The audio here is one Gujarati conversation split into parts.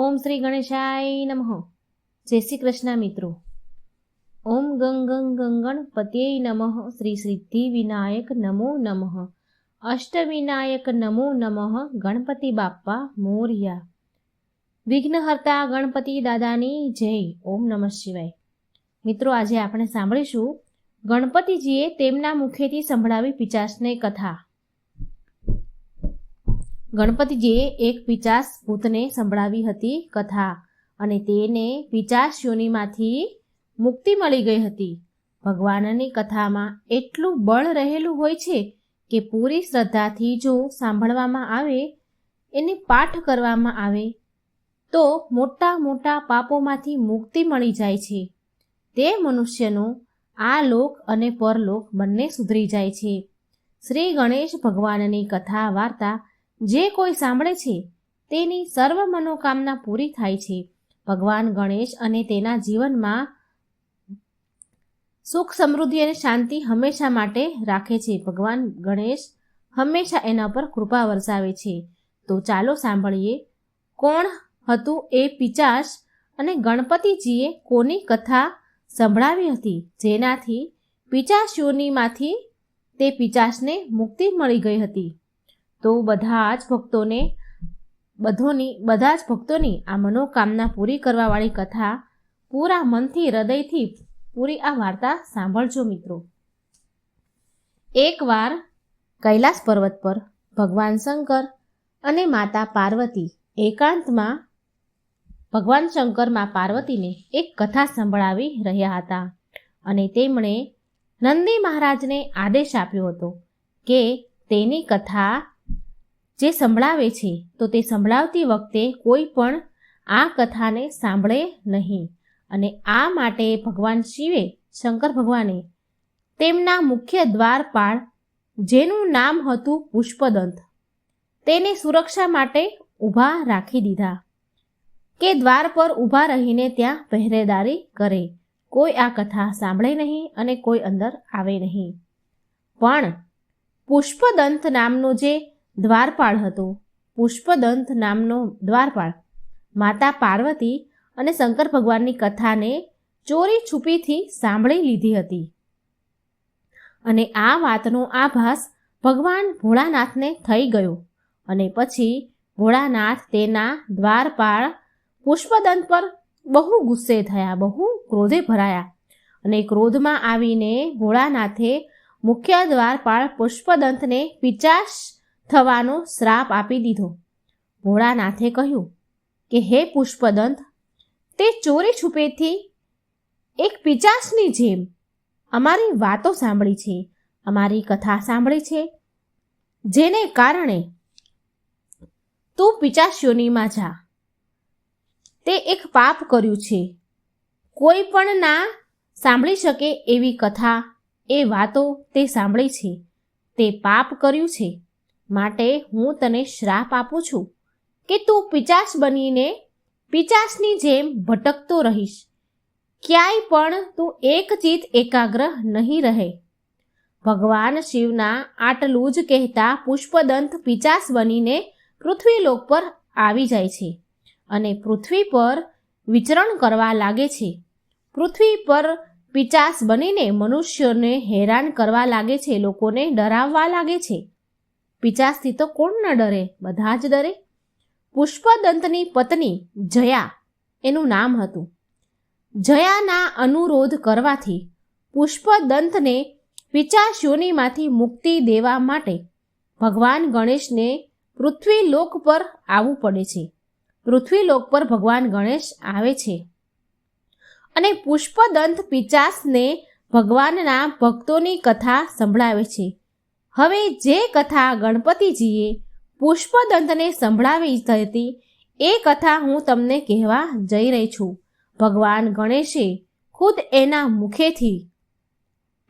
ઓમ શ્રી ગણેશાય નમઃ. જય શ્રી કૃષ્ણ મિત્રો. ઓમ ગંગ ગણપત્યે નમઃ. શ્રી સિદ્ધિ વિનાયક નમો નમઃ. અષ્ટવિનાયક નમો નમઃ. ગણપતિ બાપ્પા મોર્યા. વિઘ્નહર્તા ગણપતિ દાદાની જય. ઓમ નમઃ શિવાય. મિત્રો, આજે આપણે સાંભળીશું ગણપતિજીએ તેમના મુખેથી સંભળાવી પિચાસને કથા. ગણપતિજીએ એક પિચાસ ભૂતને સંભળાવી હતી કથા અને તેને પિચાસ યોનિમાંથી મુક્તિ મળી ગઈ હતી. ભગવાનની કથામાં એટલું બળ રહેલું હોય છે કે પૂરી શ્રદ્ધાથી જો સાંભળવામાં આવે, એને પાઠ કરવામાં આવે તો મોટા મોટા પાપોમાંથી મુક્તિ મળી જાય છે. તે મનુષ્યનો આ લોક અને પરલોક બંને સુધરી જાય છે. શ્રી ગણેશ ભગવાનની કથા વાર્તા જે કોઈ સાંભળે છે તેની સર્વ મનોકામના પૂરી થાય છે. ભગવાન ગણેશ અને તેના જીવનમાં સુખ, સમૃદ્ધિ અને શાંતિ હંમેશા માટે રાખે છે. ભગવાન ગણેશ હંમેશા એના પર કૃપા વરસાવે છે. તો ચાલો સાંભળીએ કોણ હતું એ પિચાસ અને ગણપતિજીએ કોની કથા સંભળાવી હતી જેનાથી પિચાસ યોનિમાંથી તે પિચાસને મુક્તિ મળી ગઈ હતી. તો બધા જ ભક્તોની આ મનોકામના પૂરી કરવાવાળી કથા પૂરા મનથી, હૃદયથી પૂરી આ વાર્તા સાંભળજો મિત્રો. એકવાર કૈલાસ પર્વત પર ભગવાન શંકર અને માતા પાર્વતી એકાંતમાં ભગવાન શંકર મા પાર્વતીને એક કથા સંભળાવી રહ્યા હતા અને તેમણે નંદી મહારાજને આદેશ આપ્યો હતો કે તેની કથા જે સંભળાવે છે તો તે સંભળાવતી વખતે કોઈ પણ આ કથાને સાંભળે નહીં. અને આ માટે ભગવાન શિવે, શંકર ભગવાને તેમના મુખ્ય દ્વારપાળ, જેનું નામ હતું પુષ્પદંત, તેને સુરક્ષા માટે ઊભા રાખી દીધા કે દ્વાર પર ઊભા રહીને ત્યાં પહેરેદારી કરે. કોઈ આ કથા સાંભળે નહીં અને કોઈ અંદર આવે નહીં. પણ પુષ્પદંત નામનો જે દ્વારપાળ હતો, પુષ્પદંત નામનો દ્વારપાળ માતા પાર્વતી અને શંકર ભગવાનની કથાને ચોરી છુપીથી સાંભળી લીધી હતી. અને આ વાતનો આભાસ ભગવાન ભોળાનાથને થઈ ગયો અને પછી ભોળાનાથ તેના દ્વારપાળ પુષ્પદંત પર બહુ ગુસ્સે થયા, બહુ ક્રોધે ભરાયા અને ક્રોધમાં આવીને ભોળાનાથે મુખ્ય દ્વારપાળ પુષ્પદંતને પિચાસ થવાનો શ્રાપ આપી દીધો. ભોળાનાથે કહ્યું કે હે પુષ્પદંત, તે ચોરી છુપેથી એક પિચાસની જેમ અમારી વાતો સાંભળી છે, અમારી કથા સાંભળી છે, જેને કારણે તું પિચાસ યોનિમાં જા. તે એક પાપ કર્યું છે. કોઈ પણ ના સાંભળી શકે એવી કથા, એ વાતો તે સાંભળી છે, તે પાપ કર્યું છે. માટે હું તને શ્રાપ આપું છું કે તું પિચાસ બનીને પિચાસની જેમ ભટકતો રહીશ. ક્યાંય પણ તું એકચિત એકાગ્ર નહીં રહે. ભગવાન શિવના આટલું જ કહેતા પુષ્પદંત પિચાસ બનીને પૃથ્વીલોક પર આવી જાય છે અને પૃથ્વી પર વિચરણ કરવા લાગે છે. પૃથ્વી પર પિચાસ બનીને મનુષ્યોને હેરાન કરવા લાગે છે, લોકોને ડરાવવા લાગે છે. પિચાસથી તો કોણ ન ડરે, બધા જ ડરે. પુષ્પદંતની પત્ની જયા એનું નામ હતું. જયાના અનુરોધ કરવાથી પુષ્પદંતને પિચાસ યોનિમાંથી મુક્તિ દેવા માટે ભગવાન ગણેશને પૃથ્વીલોક પર આવવું પડે છે. પૃથ્વીલોક પર ભગવાન ગણેશ આવે છે અને પુષ્પદંત પિચાસને ભગવાનના ભક્તોની કથા સંભળાવે છે. હવે જે કથા ગણપતિજીએ પુષ્પદંતને સંભળાવી હતી એ કથા હું તમને કહેવા જઈ રહી છું. ભગવાન ગણેશે ખુદ એના મુખેથી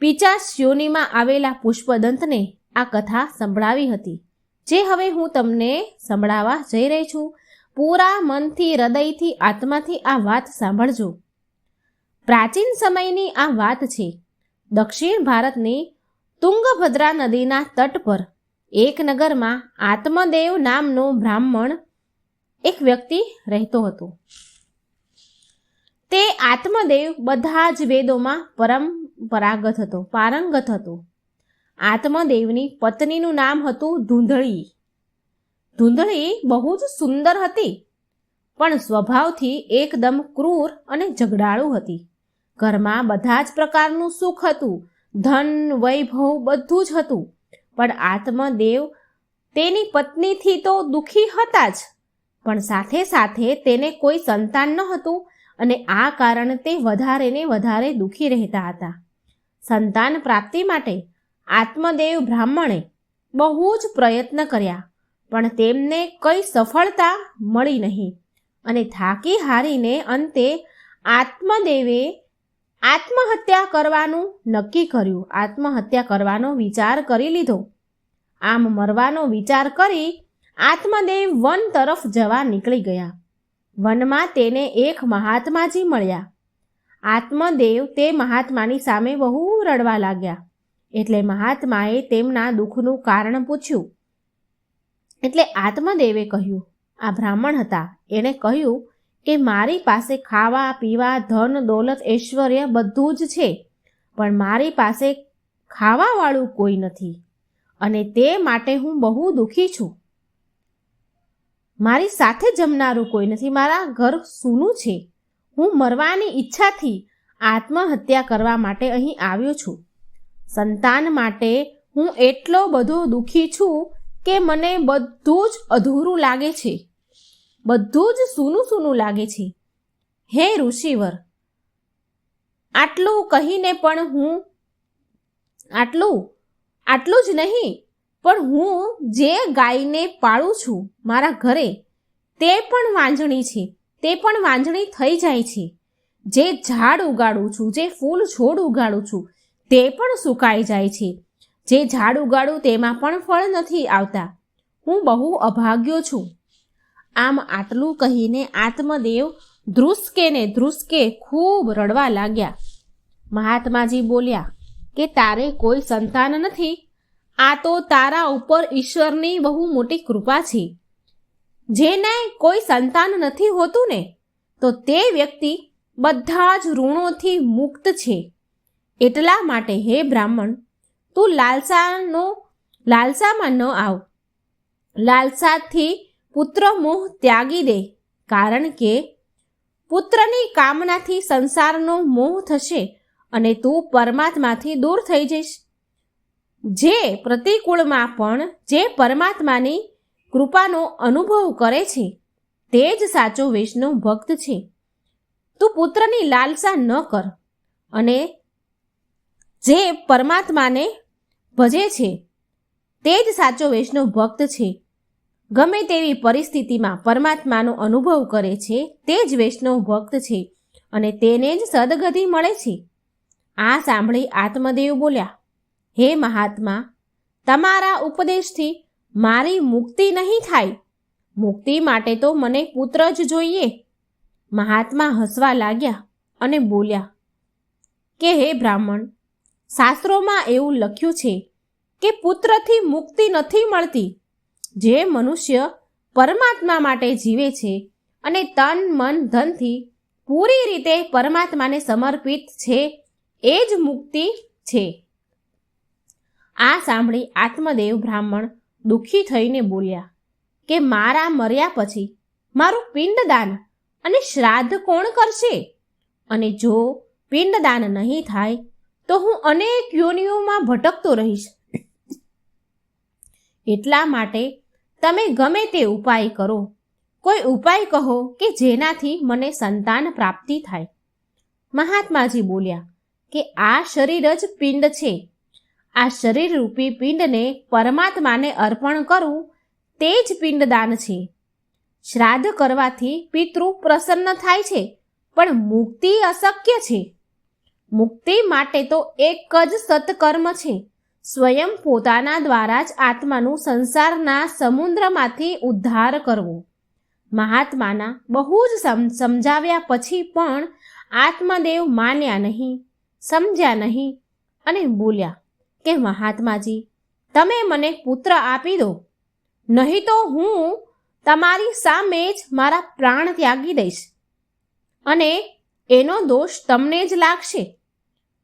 પિચાસ યોનિમાં આવેલા પુષ્પદંતને આ કથા સંભળાવી હતી, જે હવે હું તમને સંભળાવવા જઈ રહી છું. પૂરા મનથી, હૃદયથી, આત્માથી આ વાત સાંભળજો. પ્રાચીન સમયની આ વાત છે. દક્ષિણ ભારતની તુંગભદ્રા નદીના તટ પર એક નગરમાં આત્મદેવ નામનો બ્રાહ્મણ એક વ્યક્તિ રહેતો હતો. તે આત્મદેવ બધા જ વેદોમાં પારંગત હતો. આત્મદેવની પત્નીનું નામ હતું ધૂંધળી. ધૂંધળી બહુ જ સુંદર હતી, પણ સ્વભાવથી એકદમ ક્રૂર અને ઝઘડાળુ હતી. ઘરમાં બધા જ પ્રકારનું સુખ હતું, ધન વૈભવ બધું જ હતું, પણ આત્મદેવ તેની પત્નીથી તો દુઃખી હતા જ, પણ સાથે સાથે તેને કોઈ સંતાન ન હતું અને આ કારણે તે વધારે ને વધારે દુઃખી રહેતા હતા. સંતાન પ્રાપ્તિ માટે આત્મદેવ બ્રાહ્મણે બહુ જ પ્રયત્ન કર્યા, પણ તેમને કઈ સફળતા મળી નહીં અને થાકી હારીને અંતે આત્મદેવે આત્મહત્યા કરવાનું નક્કી કર્યું. આત્મહત્યા કરવાનો વિચાર કરી લીધો. આમ મરવાનો વિચાર કરી આત્મદેવ વન તરફ જવા નીકળી ગયા. વનમાં તેને એક મહાત્માજી મળ્યા. આત્મદેવ તે મહાત્માની સામે બહુ રડવા લાગ્યા. એટલે મહાત્માએ તેમના દુઃખનું કારણ પૂછ્યું. એટલે આત્મદેવે કહ્યું, આ બ્રાહ્મણ હતા, એણે કહ્યું કે મારી પાસે ખાવા પીવા ધન દોલત ઐશ્વર્ય બધું જ છે, પણ મારી પાસે ખાવાવાળું કોઈ નથી અને તે માટે હું બહુ દુઃખી છું. મારી સાથે જમનારું કોઈ નથી, મારા ઘર સૂનું છે. હું મરવાની ઈચ્છાથી આત્મહત્યા કરવા માટે અહીં આવ્યો છું. સંતાન માટે હું એટલો બધો દુઃખી છું કે મને બધું જ અધૂરું લાગે છે, બધું જ સૂનું સૂનું લાગે છે. હે ઋષિવર, આટલું કહીને પણ હું આટલું જ નહીં, પણ હું જે ગાયને પાળું છું મારા ઘરે, તે પણ વાંજણી છે, તે પણ વાંજણી થઈ જાય છે. જે ઝાડ ઉગાડું છું, જે ફૂલ છોડ ઉગાડું છું, તે પણ સુકાઈ જાય છે. જે ઝાડ ઉગાડું તેમાં પણ ફળ નથી આવતા. હું બહુ અભાગ્યો છું. આમ આટલું કહીને આત્મદેવ ધ્રુસકે ખૂબ રડવા લાગ્યા. મહાત્માજી બોલ્યા કે તારે કોઈ સંતાન નથી, આ તો તારા ઉપર ઈશ્વરની બહુ મોટી કૃપા છે. જેને કોઈ સંતાન નથી હોતું ને, તો તે વ્યક્તિ બધા જ ઋણોથી મુક્ત છે. એટલા માટે હે બ્રાહ્મણ, તું લાલસામાં ન આવ. લાલસાથી પુત્ર મોહ ત્યાગી દે, કારણ કે પુત્રની કામનાથી સંસારનો મોહ થશે અને તું પરમાત્માથી દૂર થઈ જઈશ. જે પ્રતિકૂળમાં પણ જે પરમાત્માની કૃપાનો અનુભવ કરે છે તે જ સાચો વૈષ્ણવ ભક્ત છે. તું પુત્રની લાલસા ન કર અને જે પરમાત્માને ભજે છે તે જ સાચો વૈષ્ણવ ભક્ત છે. ગમે તેવી પરિસ્થિતિમાં પરમાત્માનો અનુભવ કરે છે તે જ વૈષ્ણવ ભક્ત છે અને તેને જ સદગતિ મળે છે. આ સાંભળી આત્મદેવ બોલ્યા, હે મહાત્મા, તમારા ઉપદેશથી મારી મુક્તિ નહીં થાય. મુક્તિ માટે તો મને પુત્ર જ જોઈએ. મહાત્મા હસવા લાગ્યા અને બોલ્યા કે હે બ્રાહ્મણ, શાસ્ત્રોમાં એવું લખ્યું છે કે પુત્રથી મુક્તિ નથી મળતી. જે મનુષ્ય પરમાત્મા માટે જીવે છે અને તન મન ધનથી પૂરી રીતે પરમાત્માને સમર્પિત છે, એ જ મુક્તિ છે. આ સાંભળી આત્મદેવ બ્રાહ્મણ દુઃખી થઈને બોલ્યા કે મારા મર્યા પછી મારું પિંડદાન અને શ્રાદ્ધ કોણ કરશે? અને જો પિંડદાન નહીં થાય તો હું અનેક યોનિઓમાં ભટકતો રહીશ. એટલા માટે તમે ગમે તે ઉપાય કરો, કોઈ ઉપાય કહો કે જેનાથી મને સંતાન પ્રાપ્તિ થાય. મહાત્માજી બોલ્યા કે આ શરીર જ પિંડ છે. આ શરીર રૂપી પિંડને પરમાત્માને અર્પણ કરવું તે જ પિંડદાન છે. શ્રાદ્ધ કરવાથી પિતૃ પ્રસન્ન થાય છે, પણ મુક્તિ અશક્ય છે. મુક્તિ માટે તો એક જ સત્કર્મ છે, સ્વયં પોતાના દ્વારા જ આત્માનું સંસારના સમુદ્રમાંથી ઉદ્ધાર કરવો. મહાત્માના બહુ જ સમજાવ્યા પછી પણ આત્મદેવ માન્યા નહીં, સમજ્યા નહીં અને બોલ્યા કે મહાત્માજી, તમે મને પુત્ર આપી દો, નહીં તો હું તમારી સામે જ મારા પ્રાણ ત્યાગી દઈશ અને એનો દોષ તમને જ લાગશે.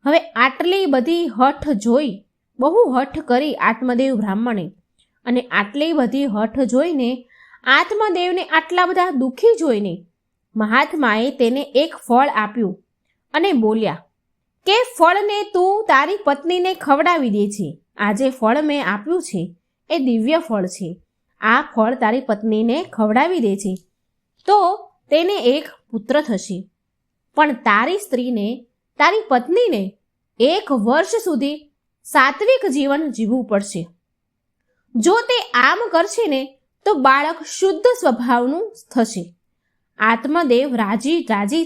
હવે આટલી બધી હઠ જોઈ, બહુ હઠ કરી આત્મદેવ બ્રાહ્મણે, અને આટલી બધી હઠ જોઈને આત્મદેવને આટલા બધા દુઃખી જોઈને મહાત્માએ તેને એક ફળ આપ્યું અને બોલ્યા કે ફળને તું તારી પત્નીને ખવડાવી દે છે. આ જે ફળ મેં આપ્યું છે એ દિવ્ય ફળ છે. આ ફળ તારી પત્નીને ખવડાવી દે છે તો તેને એક પુત્ર થશે. પણ તારી સ્ત્રીને, તારી પત્નીને 1 વર્ષ સુધી સાત્વિક જીવન જીવવું પડશે. જો તે આમ કરશે ને તો બાળક શુદ્ધ સ્વભાવનું થશે. આત્મદેવ રાજી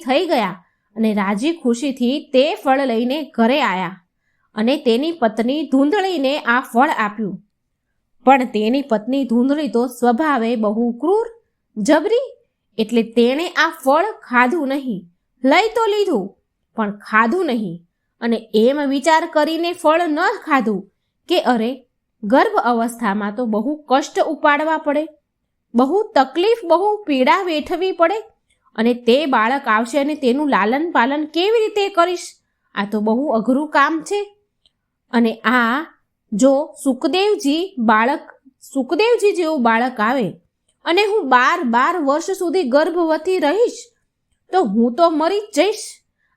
થઈ ગયા અને રાજી ખુશીથી તે ફળ લઈને ઘરે આવ્યા અને તેની પત્ની ધૂંધળીને આ ફળ આપ્યું. પણ તેની પત્ની ધૂંધળી તો સ્વભાવે બહુ ક્રૂર, જબરી, એટલે તેણે આ ફળ ખાધું નહીં. લઈ તો લીધું પણ ખાધું નહીં. અને એમ વિચાર કરીને ફળ ન ખાધું કે અરે, ગર્ભ અવસ્થામાં તો બહુ કષ્ટ ઉપાડવા પડે, બહુ તકલીફ, બહુ પીડા વેઠવી પડે, અને તે બાળક આવશે અને તેનું લાલન પાલન કેવી રીતે કરીશ? આ તો બહુ અઘરું કામ છે. અને આ જો સુખદેવજી જેવું બાળક આવે અને હું 12 વર્ષ સુધી ગર્ભવતી રહીશ તો હું તો મરી જ જઈશ.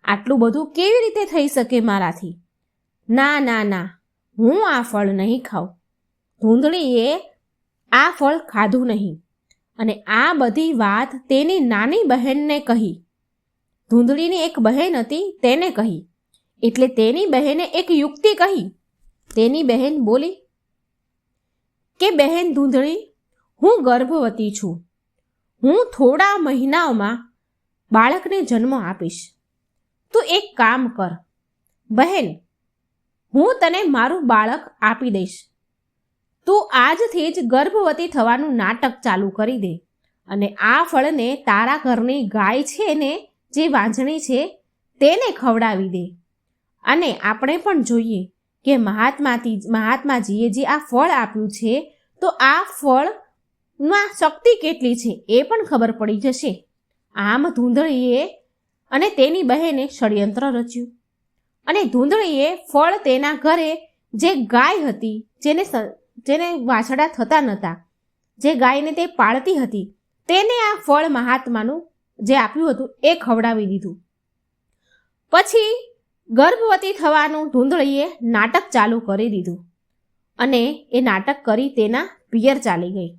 આટલું બધું કેવી રીતે થઈ શકે મારાથી? ના ના ના, હું આ ફળ નહીં ખાઉં. ધૂંધળીએ આ ફળ ખાધું નહીં અને આ બધી વાત તેની નાની બહેનને કહી. ધૂંધળીની એક બહેન હતી, તેને કહી. એટલે તેની બહેને એક યુક્તિ કહી. તેની બહેન બોલી કે બહેન ધૂંધળી, હું ગર્ભવતી છું. હું થોડા મહિનાઓમાં બાળકને જન્મ આપીશ. તું એક કામ કર બહેન, હું તને મારું બાળક આપી દઈશ. તું આજથી જ ગર્ભવતી થવાનું નાટક ચાલુ કરી દે અને આ ફળને તારા ઘરની ગાય છે ને, જે વાંઝણી છે, તેને ખવડાવી દે. અને આપણે પણ જોઈએ કે મહાત્માજીએ જે આ ફળ આપ્યું છે તો આ ફળમાં શક્તિ કેટલી છે એ પણ ખબર પડી જશે. આમ ધૂંધળીએ અને તેની બહેને ષડયંત્ર રચ્યું અને ધૂંધળીએ ફળ તેના ઘરે જે ગાય હતી, જેને વાછડા થતા નહોતા, જે ગાયને તે પાળતી હતી, તેને આ ફળ મહાત્માનું જે આપ્યું હતું એ ખવડાવી દીધું. પછી ગર્ભવતી થવાનું ધૂંધળીએ નાટક ચાલુ કરી દીધું અને એ નાટક કરી તેના પિયર ચાલી ગઈ.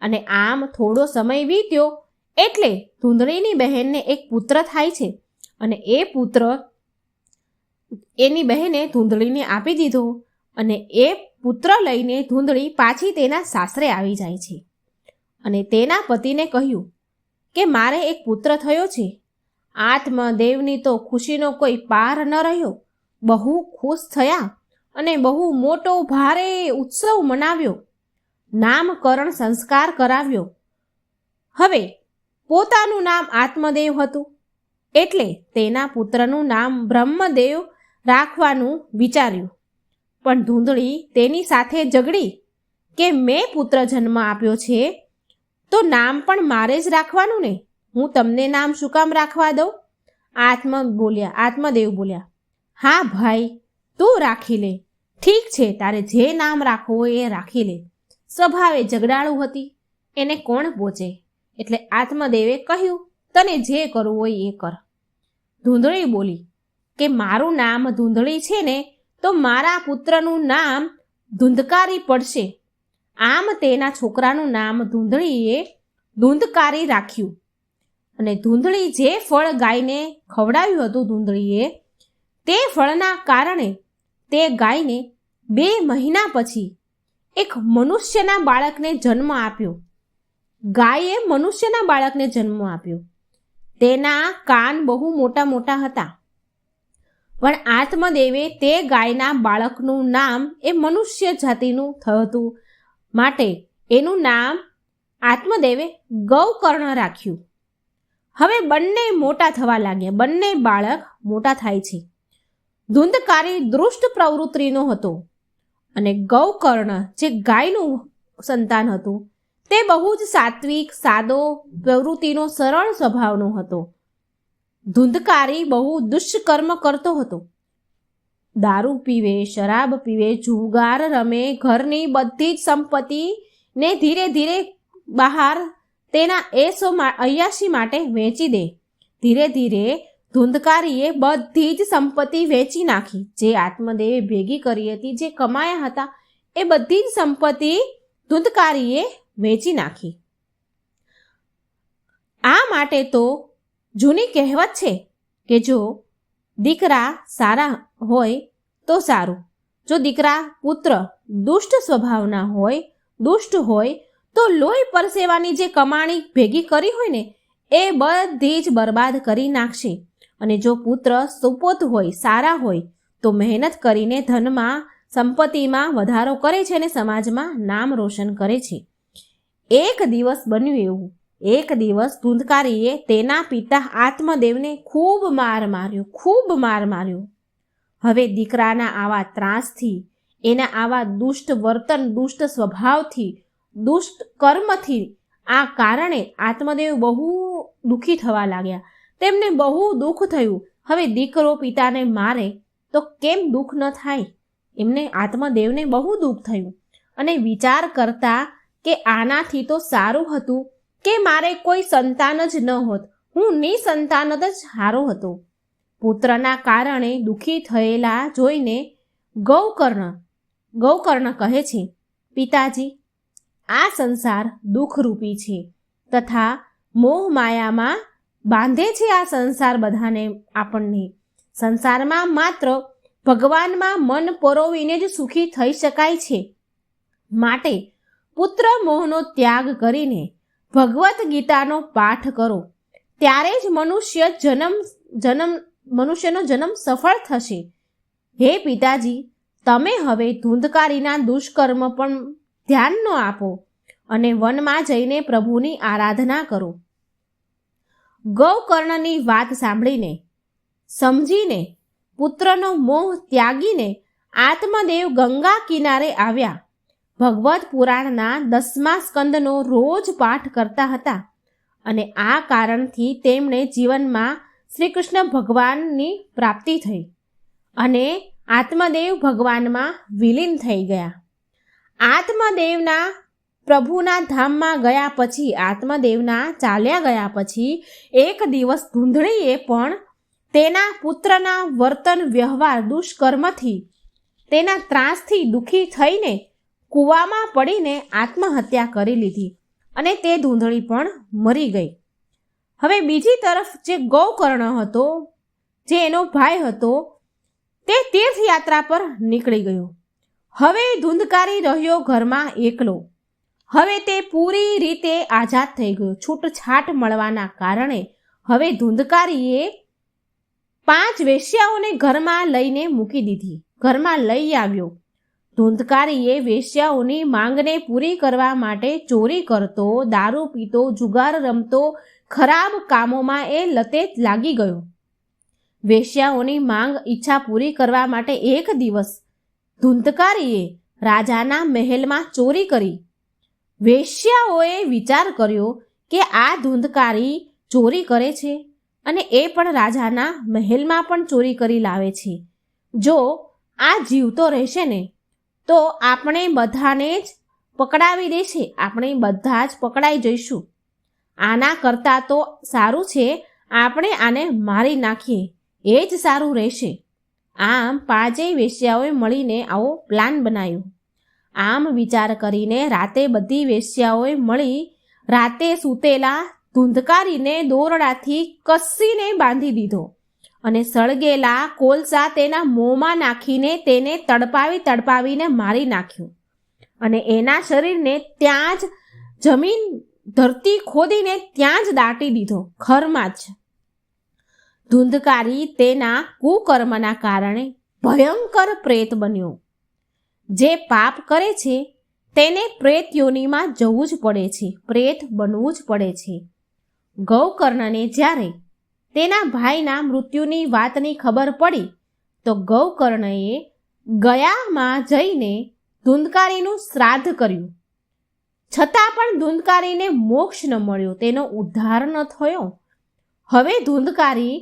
અને આમ થોડો સમય વીત્યો એટલે ધૂંધળીની બહેનને એક પુત્ર થાય છે અને એ પુત્ર એની બહેને ધૂંધળીને આપી દીધો અને એ પુત્ર લઈને ધૂંધળી પાછી તેના સાસરે આવી જાય છે અને તેના પતિને કહ્યું કે મારે એક પુત્ર થયો છે. આત્મદેવની તો ખુશીનો કોઈ પાર ન રહ્યો. બહુ ખુશ થયા અને બહુ મોટો ભારે ઉત્સવ મનાવ્યો. નામકરણ સંસ્કાર કરાવ્યો. હવે પોતાનું નામ આત્મદેવ હતું એટલે તેના પુત્રનું નામ બ્રહ્મદેવ રાખવાનું વિચાર્યું. પણ ધૂંધળી તેની સાથે ઝઘડી કે મેં પુત્ર જન્મ આપ્યો છે તો નામ પણ મારે જ રાખવાનું ને, હું તમને નામ શું કામ રાખવા દઉં? આત્મદેવ બોલ્યા, હા ભાઈ, તું રાખી લે. ઠીક છે, તારે જે નામ રાખવું હોય એ રાખી લે. સ્વભાવે ઝઘડાળું હતી, એને કોણ પહોંચે? એટલે આત્મદેવે કહ્યું, તને જે કરવું હોય એ કર. ધૂંધળી બોલી કે મારું નામ ધૂંધળી છે ને તો મારા પુત્રનું નામ ધૂંધકારી પડશે. આમ તેના છોકરાનું નામ ધૂંધળીએ ધૂંધકારી રાખ્યું. અને ધૂંધળી જે ફળ ગાયને ખવડાવ્યું હતું ધૂંધળીએ, તે ફળના કારણે તે ગાયને 2 મહિના પછી એક મનુષ્યના બાળકને જન્મ આપ્યો. ગાયે મનુષ્યના બાળકને જન્મ આપ્યો. તેના કાન બહુ મોટા મોટા હતા, પણ આત્મદેવે તે ગાયના બાળકનું નામ એ મનુષ્ય જાતિનું થતું માટે એનું નામ આત્મદેવે ગૌકર્ણ રાખ્યું. હવે બંને મોટા થવા લાગ્યા, બંને બાળક મોટા થાય છે. ધૂંધકારી દુષ્ટ પ્રવૃત્તિનો હતો અને ગૌકર્ણ જે ગાયનું સંતાન હતું તે બહુ જ સાત્વિક, સાદો, પ્રવૃત્તિનો સરળ સ્વભાવનો હતો. ધુંધકારી બહુ દુષ્કર્મ કરતો હતો. દારૂ પીવે, શરાબ પીવે, જુગાર રમે, ઘરની બધી જ સંપત્તિને ધીરે ધીરે બહાર તેના અય્યાશી માટે વેચી દે. ધીરે ધીરે ધુંધકારીએ બધી જ સંપત્તિ વેચી નાખી. જે આત્મદેવે ભેગી કરી હતી, જે કમાયા હતા, એ બધી જ સંપત્તિ ધુંધકારીએ વેચી નાખી. આ માટે તો જૂની કહેવત છે કે જો દીકરા સારા હોય તો સારું, જો દીકરા પુત્ર દુષ્ટ સ્વભાવના હોય, દુષ્ટ હોય, તો લોહી પરસેવાની જે કમાણી ભેગી કરી હોય ને એ બધી જ બરબાદ કરી નાખશે. અને જો પુત્ર સુપોત હોય, સારા હોય, તો મહેનત કરીને ધનમાં, સંપત્તિમાં વધારો કરે છે અને સમાજમાં નામ રોશન કરે છે. એક દિવસ બન્યું એવું, એક દિવસ ધુંધકારીએ તેના પિતા આત્મદેવને ખૂબ માર માર્યો. હવે દીકરાના આવા ત્રાસથી, એના આવા દુષ્ટ વર્તન, દુષ્ટ સ્વભાવથી, દુષ્ટ કર્મથી આ કારણે આત્મદેવ બહુ દુઃખી થવા લાગ્યા. તેમને બહુ દુઃખ થયું. હવે દીકરો પિતાને મારે તો કેમ દુઃખ ન થાય? એમને આત્મદેવને બહુ દુઃખ થયું અને વિચાર કરતા કે આનાથી તો સારું હતું કે મારે કોઈ સંતાન જ ન હોત, હું નિસંતાન જ સારો હતો. પુત્રના કારણે દુઃખી થયેલા જોઈને ગૌકર્ણ કહે છે, પિતાજી, આ સંસાર દુઃખરૂપી છે તથા મોહ માયામાં બાંધે છે. આ સંસાર બધાને, આપણને સંસારમાં માત્ર ભગવાનમાં મન પરોવીને જ સુખી થઈ શકાય છે. માટે પુત્ર મોહનો ત્યાગ કરીને ભગવદ્ ગીતાનો પાઠ કરો, ત્યારે જ મનુષ્યનો જન્મ સફળ થશે. હે પિતાજી, તમે હવે ધુંધકારીના દુષ્કર્મ પણ ધ્યાન ન આપો અને વનમાં જઈને પ્રભુની આરાધના કરો. ગૌકર્ણની વાત સાંભળીને, સમજીને, પુત્રનો મોહ ત્યાગીને આત્મદેવ ગંગા કિનારે આવ્યા. ભગવદ્ પુરાણના 10મા સ્કંદનો રોજ પાઠ કરતા હતા અને આ કારણથી તેમણે જીવનમાં શ્રી કૃષ્ણ ભગવાનની પ્રાપ્તિ થઈ અને આત્મદેવ ભગવાનમાં વિલીન થઈ ગયા. આત્મદેવના પ્રભુના ધામમાં ગયા પછી, આત્મદેવના ચાલ્યા ગયા પછી એક દિવસ ધૂંધળીએ પણ તેના પુત્રના વર્તન, વ્યવહાર, દુષ્કર્મથી, તેના ત્રાસથી દુઃખી થઈને કૂવામાં પડીને આત્મહત્યા કરી લીધી અને તે ધૂંધળી પણ મરી ગઈ. હવે બીજી તરફ જે ગૌકર્ણ હતો, જે એનો ભાઈ હતો, તે તીર્થયાત્રા પર નીકળી ગયો. હવે ધુંધકારી રહ્યો ઘરમાં એકલો. હવે તે પૂરી રીતે આઝાદ થઈ ગયો. છૂટછાટ મળવાના કારણે હવે ધુંધકારીએ 5 વેશ્યાઓને ઘરમાં લઈને મૂકી દીધી. ઘરમાં લઈ આવ્યો. ધુંધકારીએ વેશ્યાઓની માંગને પૂરી કરવા માટે ચોરી કરતો, દારૂ પીતો, જુગાર રમતો, ખરાબ કામોમાં એ લતે લાગી ગયો. વેશ્યાઓની માંગ, ઈચ્છા પૂરી કરવા માટે એક દિવસ ધુંધકારીએ રાજાના મહેલમાં ચોરી કરી. વેશ્યાઓએ વિચાર કર્યો કે આ ધુંધકારી ચોરી કરે છે અને એ પણ રાજાના મહેલમાં પણ ચોરી કરી લાવે છે. જો આ જીવતો રહેશે ને તો આપણે બધાને જ પકડાવી દેશે, આપણે બધા જ પકડાઈ જઈશું. આના કરતાં તો સારું છે આપણે આને મારી નાખીએ, એ જ સારું રહેશે. આમ 5 વેશ્યાઓએ મળીને આવો પ્લાન બનાવ્યો. આમ વિચાર કરીને રાતે બધી વેશ્યાઓએ મળી રાતે સૂતેલા ધુંધકારીને દોરડાથી કસીને બાંધી દીધો અને સળગેલા કોલસા તેના મોંમાં નાખીને તેને તડપાવીને મારી નાખ્યો અને એના શરીરને ત્યાં જ ધરતી ખોદીને ત્યાં જ દાટી દીધો, ઘરમાં જ. ધુંધકારી તેના કુકર્મના કારણે ભયંકર પ્રેત બન્યો. જે પાપ કરે છે તેને પ્રેત યોનિમાં જવું જ પડે છે, પ્રેત બનવું જ પડે છે. ગૌકર્ણને જ્યારે તેના ભાઈના મૃત્યુની વાતની ખબર પડી તો ગૌકર્ણએ ગયામાં જઈને ધુંધકારીનું શ્રાદ્ધ કર્યું. છતાં પણ ધુંધકારીને મોક્ષ ન મળ્યો, તેનો ઉદ્ધાર ન થયો. હવે ધુંધકારી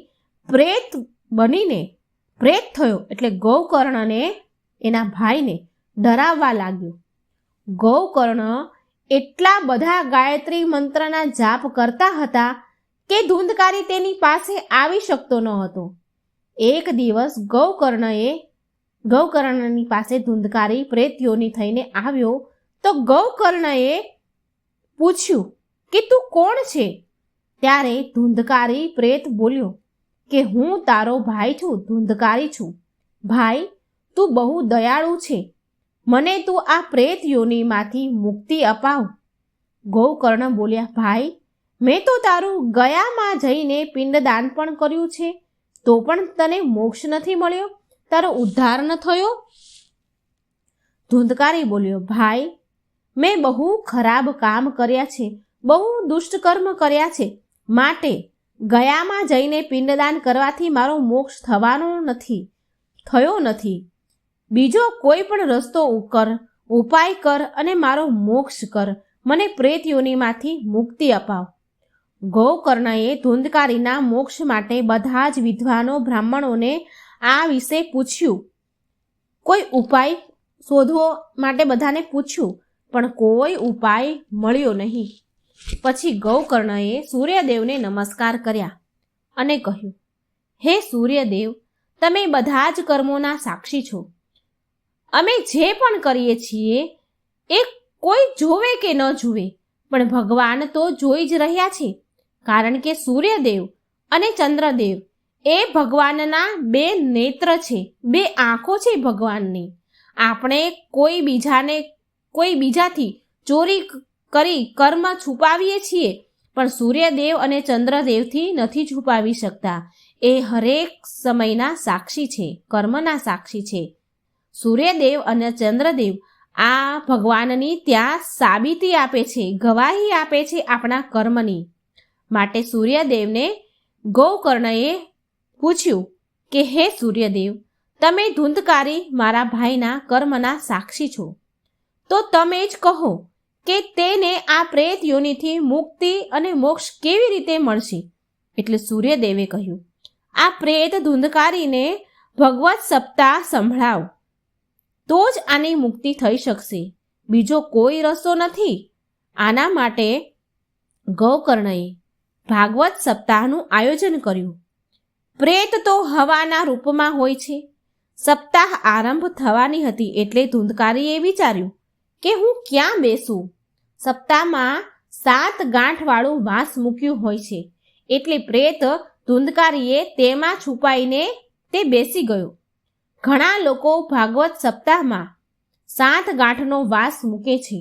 પ્રેત બનીને પ્રેત થયો એટલે ગૌકર્ણને એના ભાઈને ડરાવવા લાગ્યો. ગૌકર્ણ એટલા બધા ગાયત્રી મંત્રના જાપ કરતા હતા કે ધુંધકારી તેની પાસે આવી શકતો ન હતો. એક દિવસ ગૌકર્ણની પાસે ધુંધકારી પ્રેત યોની થઈને આવ્યો તો ગૌકર્ણએ પૂછ્યું કે તું કોણ છે? ત્યારે ધુંધકારી પ્રેત બોલ્યો કે હું તારો ભાઈ છું, ધુંધકારી છું. ભાઈ, તું બહુ દયાળુ છે, મને તું આ પ્રેત યોનીમાંથી મુક્તિ અપાવ. ગૌકર્ણ બોલ્યા, ભાઈ, મેં તો તારું ગયામાં જઈને પિંડદાન પણ કર્યું છે, તો પણ તને મોક્ષ નથી મળ્યો, તારો ઉદ્ધાર ન થયો. ધુંધકારી બોલ્યો, ભાઈ, મેં બહુ ખરાબ કામ કર્યા છે, બહુ દુષ્ટકર્મ કર્યા છે, માટે ગયામાં જઈને પિંડદાન કરવાથી મારો મોક્ષ થયો નથી. બીજો કોઈ પણ રસ્તો ઉપાય કર અને મારો મોક્ષ કર, મને પ્રેત યોનીમાંથી મુક્તિ અપાવ. ગૌકર્ણએ ધુંધકારીના મોક્ષ માટે બધા જ વિદ્વાનો બ્રાહ્મણોને આ વિશે પૂછ્યું. કોઈ ઉપાય શોધવા માટે બધાને પૂછ્યું, પણ કોઈ ઉપાય મળ્યો નહીં. પછી ગૌકર્ણએ સૂર્યદેવને નમસ્કાર કર્યા અને કહ્યું, હે સૂર્યદેવ, તમે બધા જ કર્મોના સાક્ષી છો. અમે જે પણ કરીએ છીએ એ કોઈ જોવે કે ન જુએ, પણ ભગવાન તો જોઈ જ રહ્યા છે, કારણ કે સૂર્યદેવ અને ચંદ્રદેવ એ ભગવાનના બે નેત્ર છે, બે આંખો છે ભગવાનની. આપણે કોઈ બીજાથી ચોરી કરી કર્મ છુપાવીએ છીએ, પણ સૂર્યદેવ અને ચંદ્રદેવથી નથી છુપાવી શકતા. એ હરેક સમયના સાક્ષી છે, કર્મના સાક્ષી છે. સૂર્યદેવ અને ચંદ્રદેવ આ ભગવાનની ત્યાં સાબિતી આપે છે, ગવાહી આપે છે આપણા કર્મની. માટે સૂર્યદેવને ગૌકર્ણએ પૂછ્યું કે હે સૂર્યદેવ, તમે ધુંધકારી મારા ભાઈના કર્મના સાક્ષી છો, તો તમે જ કહો કે તેને આ પ્રેત યોનિથી મુક્તિ અને મોક્ષ કેવી રીતે મળશે? એટલે સૂર્યદેવે કહ્યું, આ પ્રેત ધુંધકારીને ભગવત સપ્તાહ સંભળાવ, તો જ આની મુક્તિ થઈ શકશે, બીજો કોઈ રસ્તો નથી. આના માટે ગૌકર્ણએ ભાગવત સપ્તાહનું આયોજન કર્યું. પ્રેત તો હવાના રૂપમાં હોય છે. સપ્તાહ આરંભ થવાની હતી એટલે ધુંધકારીએ વિચાર્યું કે હું ક્યાં બેસું? સપ્તાહમાં 7 ગાંઠવાળું વાંસ મૂક્યું હોય છે, એટલે પ્રેત ધુંધકારીએ તેમાં છુપાઈને તે બેસી ગયો. ઘણા લોકો ભાગવત સપ્તાહમાં 7 ગાંઠનો વાંસ મૂકે છે.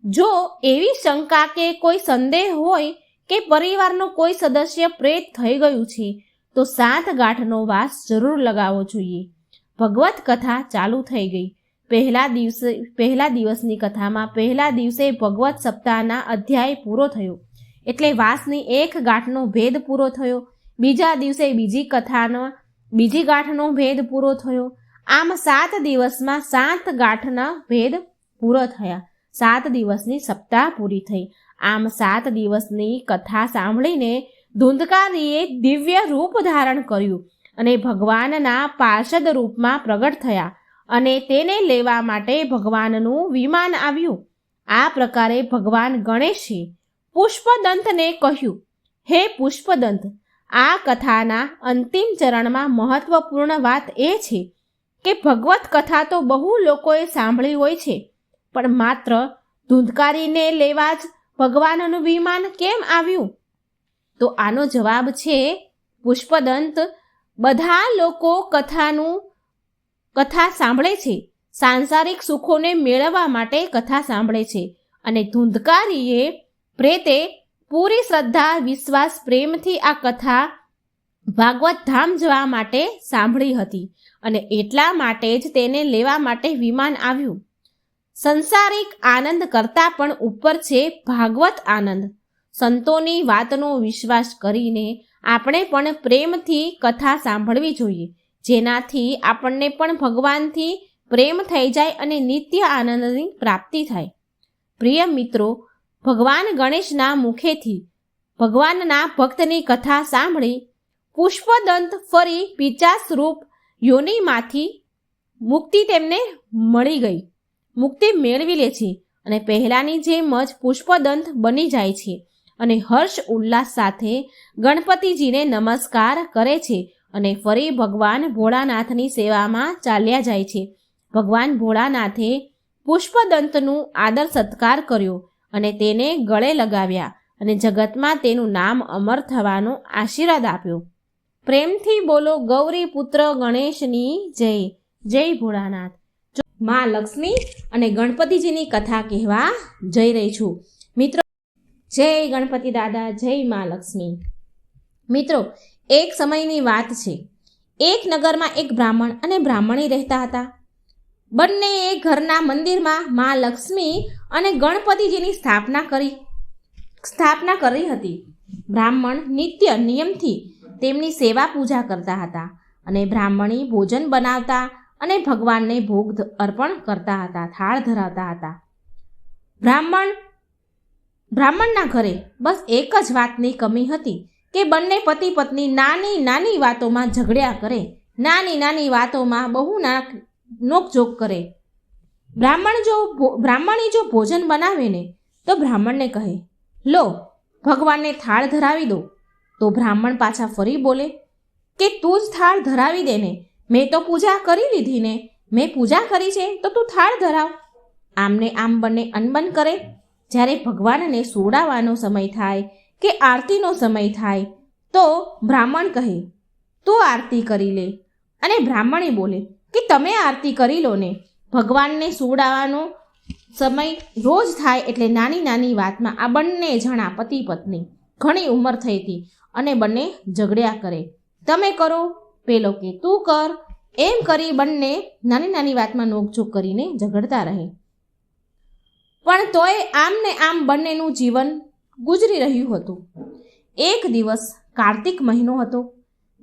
જો એવી શંકા કે કોઈ સંદેહ હોય કે પરિવારનો કોઈ સદસ્ય પ્રેત થઈ ગયું છે, તો 7 ગાંઠનો વાંસ જરૂર લગાવવો જોઈએ. ભગવત કથા ચાલુ થઈ ગઈ. પહેલા દિવસની કથામાં પહેલા દિવસે ભગવત સપ્તાહના અધ્યાય પૂરો થયો, એટલે વાંસની 1 ગાંઠનો ભેદ પૂરો થયો. બીજા દિવસે બીજી ગાંઠનો ભેદ પૂરો થયો. આમ 7 દિવસમાં 7 ગાંઠના ભેદ પૂરો થયા. 7 દિવસની સપ્તાહ પૂરી થઈ. આમ 7 દિવસની કથા સાંભળીને ધુંધકારીએ દિવ્ય રૂપ ધારણ કર્યું અને ભગવાનના પાર્ષદ રૂપમાં પ્રગટ થયા અને તેને લેવા માટે ભગવાનનું વિમાન આવ્યું. આ પ્રકારે ભગવાન ગણેશે પુષ્પદંતને કહ્યું, હે પુષ્પદંત, આ કથાના અંતિમ ચરણમાં મહત્વપૂર્ણ વાત એ છે કે ભગવત કથા તો બહુ લોકોએ સાંભળી હોય છે, પણ માત્ર ધુંધકારીને લેવા જ ભગવાનનું વિમાન કેમ આવ્યું? તો આનો જવાબ છે પુષ્પદંત, બધા લોકો કથા સાંભળે છે, સાંસારિક સુખોને મેળવવા માટે કથા સાંભળે છે, અને ધુંધકારીએ પ્રેતે પૂરી શ્રદ્ધા, વિશ્વાસ, પ્રેમથી આ કથા ભાગવત ધામ જવા માટે સાંભળી હતી, અને એટલા માટે જ તેને લેવા માટે વિમાન આવ્યું. સંસારિક આનંદ કરતાં પણ ઉપર છે ભાગવત આનંદ. સંતોની વાતનો વિશ્વાસ કરીને આપણે પણ પ્રેમથી કથા સાંભળવી જોઈએ, જેનાથી આપણને પણ ભગવાનથી પ્રેમ થઈ જાય અને નિત્ય આનંદની પ્રાપ્તિ થાય. પ્રિય મિત્રો, ભગવાન ગણેશના મુખેથી ભગવાનના ભક્તની કથા સાંભળી પુષ્પદંત ફરી પિચાસ રૂપ યોનિમાંથી મુક્તિ તેમને મળી ગઈ, મુક્તિ મેળવી લે છે અને પહેલાંની જેમ જ પુષ્પદંત બની જાય છે અને હર્ષ ઉલ્લાસ સાથે ગણપતિજીને નમસ્કાર કરે છે અને ફરી ભગવાન ભોળાનાથની સેવામાં ચાલ્યા જાય છે. ભગવાન ભોળાનાથે પુષ્પદંતનું આદર સત્કાર કર્યો અને તેને ગળે લગાવ્યા અને જગતમાં તેનું નામ અમર થવાનો આશીર્વાદ આપ્યો. પ્રેમથી બોલો ગૌરી પુત્ર ગણેશની જય. જય ભોળાનાથ. મા લક્ષ્મી અને ગણપતિજીની કથા કહેવા જઈ રહી છું. મિત્રો, જય ગણપતિ દાદા, જય મા લક્ષ્મી. મિત્રો, એક સમયની વાત છે. એક નગરમાં એક બ્રાહ્મણ અને બ્રાહ્મણી રહેતા હતા. બંને એક ઘરના મંદિરમાં મા લક્ષ્મી અને ગણપતિજીની સ્થાપના કરી હતી. બ્રાહ્મણ નિત્ય નિયમથી તેમની સેવા પૂજા કરતા હતા અને બ્રાહ્મણી ભોજન બનાવતા અને ભગવાનને ભોગ અર્પણ કરતા હતા, થાળ ધરાવતા હતા. બ્રાહ્મણના ઘરે બસ એક જ વાતની કમી હતી કે બંને પતિ પત્ની નાની નાની વાતોમાં ઝઘડ્યા કરે, નાની નાની વાતોમાં બહુ નોકઝોક કરે. બ્રાહ્મણી જો ભોજન બનાવે ને તો બ્રાહ્મણને કહે, લો ભગવાનને થાળ ધરાવી દો. તો બ્રાહ્મણ પાછા ફરી બોલે કે તું જ થાળ ધરાવી દે ને, મેં તો પૂજા કરી લીધી ને, મેં પૂજા કરી છે તો તું થાળ ધરાવ. આમને આમ બંને અનબન કરે. જ્યારે ભગવાનને સોડાવવાનો સમય થાય કે આરતીનો સમય થાય તો બ્રાહ્મણ કહે, તું આરતી કરી લે, અને બ્રાહ્મણી બોલે કે તમે આરતી કરી લો ને. ભગવાનને સોડાવવાનો સમય રોજ થાય એટલે નાની નાની વાતમાં આ બંને જણા પતિ પત્ની ઘણી ઉંમર થઈ હતી અને બંને ઝઘડ્યા કરે. તમે કરો, પેલો કે તું કર, એમ કરી બંને નાની નાની વાતમાં નોકઝોક કરીને ઝઘડતા રહે. પણ તોય આમ ને આમ બંનેનું જીવન ગુજરી રહ્યું હતું. એક દિવસ કાર્તિક મહિનો હતો.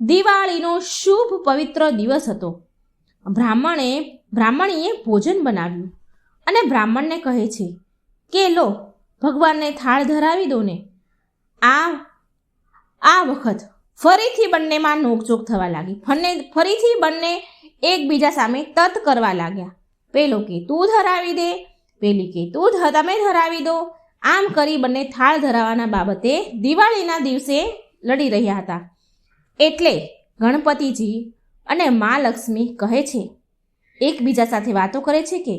દિવાળીનો શુભ પવિત્ર દિવસ હતો. બ્રાહ્મણીએ ભોજન બનાવ્યું અને બ્રાહ્મણને કહે છે કે લો ભગવાનને થાળ ધરાવી દો ને. આ વખત ફરીથી બંનેમાં નોકઝોક થવા લાગી. ફરીથી બંને એકબીજા સામે તત કરવા લાગ્યા. પેલો કે તું ધરાવી દે, પેલી કે તમે ધરાવી દો. આમ કરી બંને થાળ ધરાવવાના બાબતે દિવાળીના દિવસે લડી રહ્યા હતા. એટલે ગણપતિજી અને મા લક્ષ્મી કહે છે, એકબીજા સાથે વાતો કરે છે કે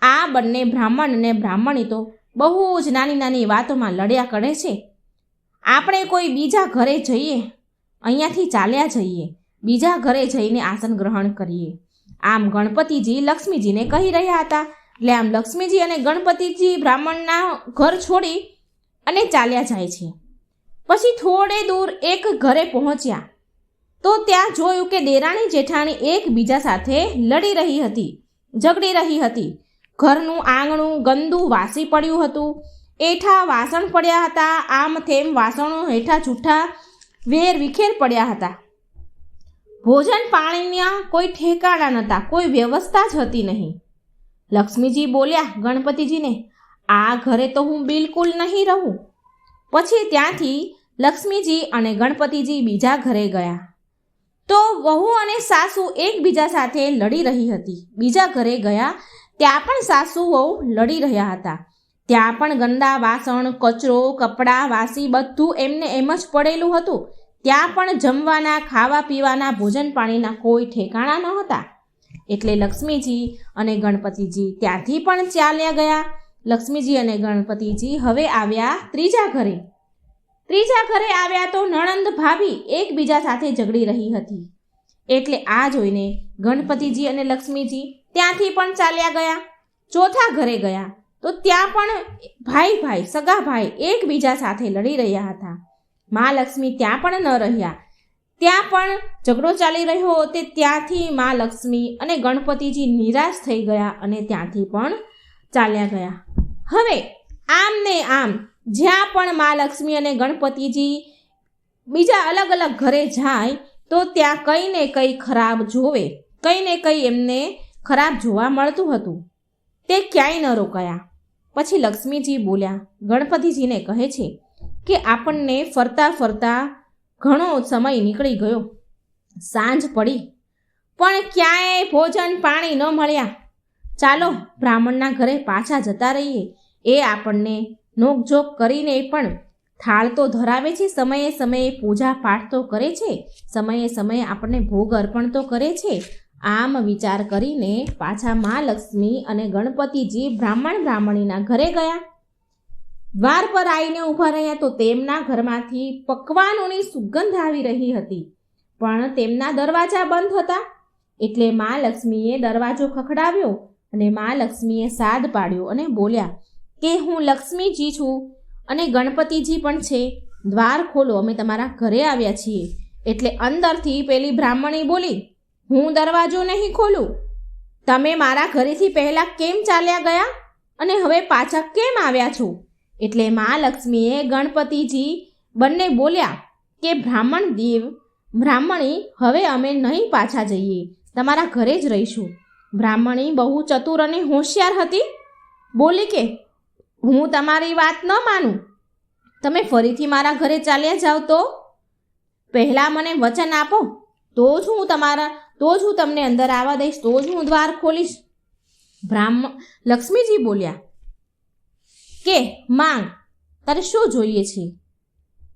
આ બંને બ્રાહ્મણ અને બ્રાહ્મણી તો બહુ જ નાની નાની વાતોમાં લડ્યા કરે છે. આપણે કોઈ બીજા ઘરે જઈએ, અહીંયાથી ચાલ્યા જઈએ, બીજા ઘરે જઈને આસન ગ્રહણ કરીએ. આમ ગણપતિજી લક્ષ્મીજીને કહી રહ્યા હતા. એટલે આમ લક્ષ્મીજી અને ગણપતિજી બ્રાહ્મણના ઘર છોડી અને ચાલ્યા જાય છે. પછી થોડે દૂર એક ઘરે પહોંચ્યા તો ત્યાં જોયું કે દેરાણી જેઠાણી એકબીજા સાથે લડી રહી હતી, ઝઘડી રહી હતી. ઘરનું આંગણું ગંદુ વાસી પડ્યું હતું. એઠા વાસણ પડ્યા હતા. આમ તેમ વાસણો હેઠા જૂઠા વેર વિખેર પડ્યા હતા. ભોજન પાણીના કોઈ ઠેકાણા નહોતા, કોઈ વ્યવસ્થા જ હતી નહીં. લક્ષ્મીજી બોલ્યા ગણપતિજીને, આ ઘરે તો હું બિલકુલ નહીં રહું. પછી ત્યાંથી લક્ષ્મીજી અને ગણપતિજી બીજા ઘરે ગયા તો વહુ અને સાસુ એકબીજા સાથે લડી રહી હતી. બીજા ઘરે ગયા ત્યાં પણ સાસુ વહુ લડી રહ્યા હતા. ત્યાં પણ ગંદા વાસણ, કચરો, કપડાં, વાસી બધું એમને એમ જ પડેલું હતું. ત્યાં પણ જમવાના, ખાવા પીવાના, ભોજન પાણીના કોઈ ઠેકાણા ન હતા. એટલે લક્ષ્મીજી અને ગણપતિજી ત્યાંથી પણ ચાલ્યા ગયા. લક્ષ્મીજી અને ગણપતિજી હવે આવ્યા ત્રીજા ઘરે. ત્રીજા ઘરે આવ્યા તો નણંદ ભાભી એકબીજા સાથે ઝઘડી રહી હતી. એટલે આ જોઈને ગણપતિજી અને લક્ષ્મીજી ત્યાંથી પણ ચાલ્યા ગયા. ચોથા ઘરે ગયા તો ત્યાં પણ ભાઈ સગા ભાઈ એકબીજા સાથે લડી રહ્યા હતા. મા લક્ષ્મી ત્યાં પણ ન રહ્યા. ત્યાં પણ ઝઘડો ચાલી રહ્યો તે ત્યાંથી મા લક્ષ્મી અને ગણપતિજી નિરાશ થઈ ગયા અને ત્યાંથી પણ ચાલ્યા ગયા. હવે આમ ને આમ જ્યાં પણ મા લક્ષ્મી અને ગણપતિજી બીજા અલગ અલગ ઘરે જાય તો ત્યાં કંઈ ને કંઈ ખરાબ જોવે, કંઈ ને કંઈ એમને ખરાબ જોવા મળતું હતું. તે ક્યાંય ન રોકાયા. પછી લક્ષ્મીજી બોલ્યા, ગણપતિજીને કહે છે કે આપણને ફરતા ફરતા ઘણો સમય નીકળી ગયો, સાંજ પડી પણ ક્યાંય ભોજન પાણી ન મળ્યા. ચાલો બ્રાહ્મણના ઘરે પાછા જતા રહીએ. એ આપણને નોકઝોક કરીને પણ થાળ તો ધરાવે છે, સમયે સમયે પૂજા પાઠ તો કરે છે, સમયે સમયે આપણને ભોગ અર્પણ તો કરે છે. આમ વિચાર કરીને પાછા મા લક્ષ્મી અને ગણપતિજી બ્રાહ્મણીના ઘરે ગયા. દ્વાર પર આવીને ઊભા રહ્યા તો તેમના ઘરમાંથી પકવાનોની સુગંધ આવી રહી હતી, પણ તેમના દરવાજા બંધ હતા. એટલે મા લક્ષ્મીએ દરવાજો ખખડાવ્યો અને મા લક્ષ્મીએ સાદ પાડ્યો અને બોલ્યા કે હું લક્ષ્મીજી છું અને ગણપતિજી પણ છે, દ્વાર ખોલો, અમે તમારા ઘરે આવ્યા છીએ. એટલે અંદરથી પેલી બ્રાહ્મણી બોલી, હું દરવાજો નહીં ખોલું, તમે મારા ઘરેથી પહેલાં કેમ ચાલ્યા ગયા અને હવે પાછા કેમ આવ્યા છો? એટલે મા લક્ષ્મીએ ગણપતિજી બંને બોલ્યા કે બ્રાહ્મણી, હવે અમે નહીં પાછા જઈએ, તમારા ઘરે જ રહીશું. બ્રાહ્મણી બહુ ચતુર અને હોશિયાર હતી, બોલી કે હું તમારી વાત ન માનું, તમે ફરીથી મારા ઘરે ચાલ્યા જાઓ તો પહેલાં મને વચન આપો, તો જ હું તમને અંદર આવવા દઈશ, તો જ હું દ્વાર ખોલીશ. લક્ષ્મીજી બોલ્યા કે માંગ, તારે શું જોઈએ છે,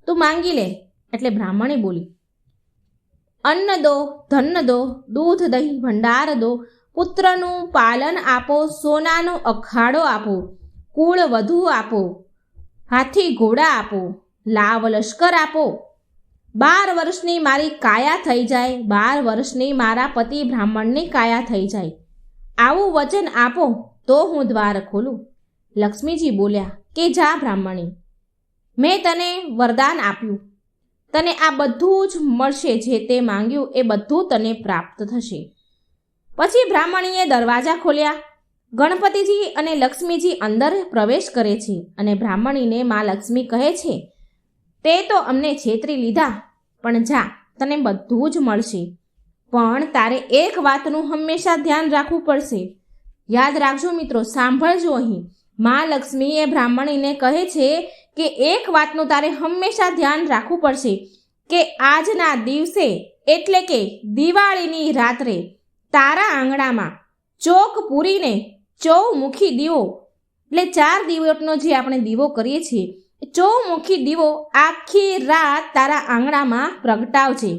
તું માંગી લે. એટલે બ્રાહ્મણી બોલી, અન્ન દો, ધન દો, દૂધ દહીં ભંડાર દો, પુત્રનું પાલન આપો, સોનાનો અખાડો આપો, કુળ વધુ આપો, હાથી ઘોડા આપો, લાવ લશ્કર આપો, 12 વર્ષની મારી કાયા થઈ જાય, 12 વર્ષની મારા પતિ બ્રાહ્મણની કાયા થઈ જાય, આવું વચન આપો તો હું દ્વાર ખોલું. લક્ષ્મીજી બોલ્યા કે જા બ્રાહ્મણી, મેં તને વરદાન આપ્યું, તને આ બધું જ મળશે, જે તે માંગ્યું એ બધું તને પ્રાપ્ત થશે. પછી બ્રાહ્મણીએ દરવાજા ખોલ્યા. ગણપતિજી અને લક્ષ્મીજી અંદર પ્રવેશ કરે છે અને બ્રાહ્મણીને મા લક્ષ્મી કહે છે, તે તો અમને છેતરી લીધા, પણ જા, તને બધું જ મળશે, પણ તારે એક વાતનું હંમેશા ધ્યાન રાખવું પડશે. યાદ રાખજો મિત્રો, સાંભળજો. અહીં મા લક્ષ્મી એ બ્રાહ્મણીને કહે છે કે એક વાતનું તારે હંમેશા ધ્યાન રાખવું પડશે કે આજના દિવસે એટલે કે દિવાળીની રાત્રે તારા આંગણામાં ચોક પૂરીને ચૌમુખી દીવો, એટલે 4 દિવસનો જે આપણે દીવો કરીએ છીએ, ચૌમુખી દીવો આખી રાત તારા આંગણામાં પ્રગટાવજે.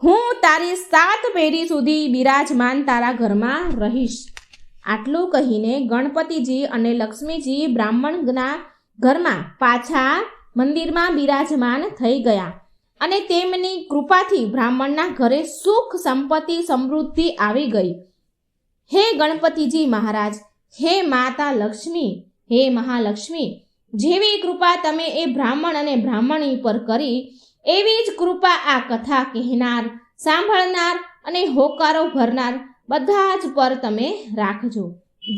હું તારી 7 પેઢી સુધી બિરાજમાન તારા ઘરમાં રહીશ. આટલું કહીને ગણપતિજી અને લક્ષ્મીજી બ્રાહ્મણના ઘરમાં પાછા મંદિરમાં બિરાજમાન થઈ ગયા અને તેમની કૃપાથી બ્રાહ્મણના ઘરે સુખ સંપત્તિ સમૃદ્ધિ આવી ગઈ. હે ગણપતિજી મહારાજ, હે માતા લક્ષ્મી, હે મહાલક્ષ્મી, જેવી કૃપા તમે એ બ્રાહ્મણ અને બ્રાહ્મણી પર કરી, એવી જ કૃપા આ કથા કહેનાર, સાંભળનાર અને હોકારો ભરનાર બધા જ પર તમે રાખજો.